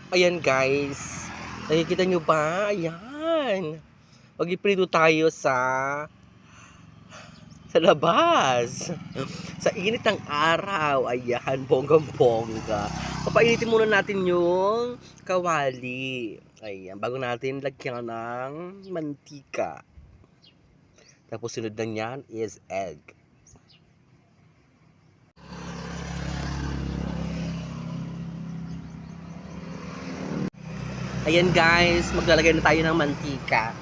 Ayan guys, nakikita nyo ba? Ayan. Mag-iprito tayo sa labas. Sa init ng araw. Ayan, bonggang-bongga. Papainitin muna natin yung kawali. Ayan, bago natin lagyan ng mantika. Tapos sunod na niyan is egg. Ayan guys, maglalagay na tayo ng mantika.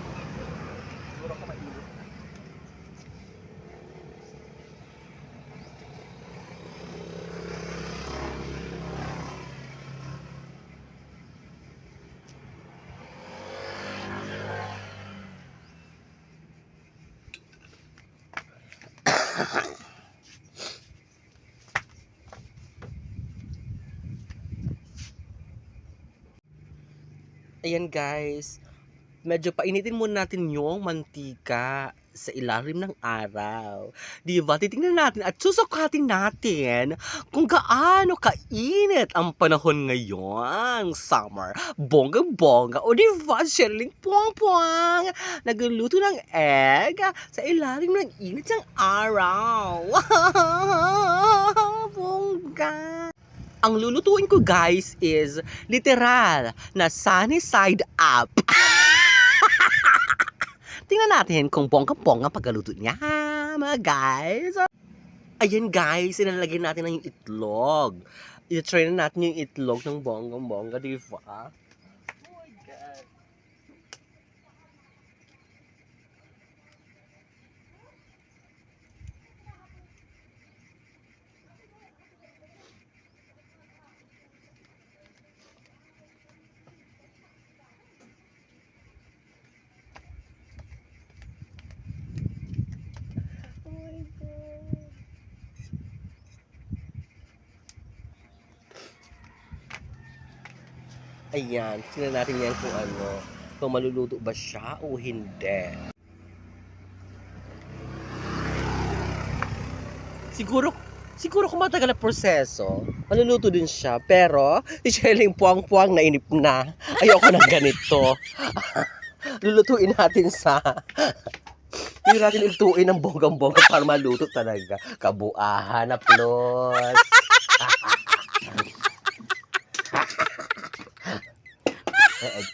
Ayan guys, medyo painitin muna natin yung mantika sa ilalim ng araw. Di ba? Titingnan natin at susukatin natin kung gaano kainit ang panahon ngayon. Summer, bonggang-bongga. O di ba? Sheryl puwang-puwang. Nagluluto ng egg sa ilalim ng init ng araw. Bongga. Ang lulutuin ko guys is literal na sunny side up. Tingnan natin kung bonggang-bongga ang pagkaluto niya, mga guys. Ayan guys, ilalagay natin na yung itlog. I-try na natin yung itlog ng bonggang-bongga, di ba? Oh my God. Ayan, tingnan natin yan kung maluluto ba siya o hindi. Siguro kung matagal na proseso, maluluto din siya. Pero, si Shelly puwang-puwang na inip na. Ayoko na ganito. Lulutuin natin hindi natin ilutuin ng bonggang-bongga para maluto talaga. Kabuahan na plus.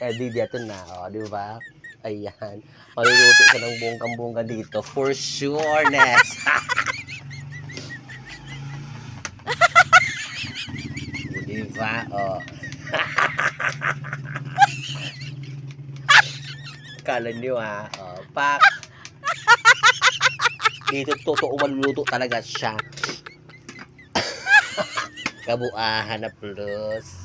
Di dito na, di ba? Ayan. Maluluto siya ng bonggang-bongga dito. For sureness. Di ba? Kala nyo pak. Dito totoo maluluto talaga siya. Kabuahan na plus.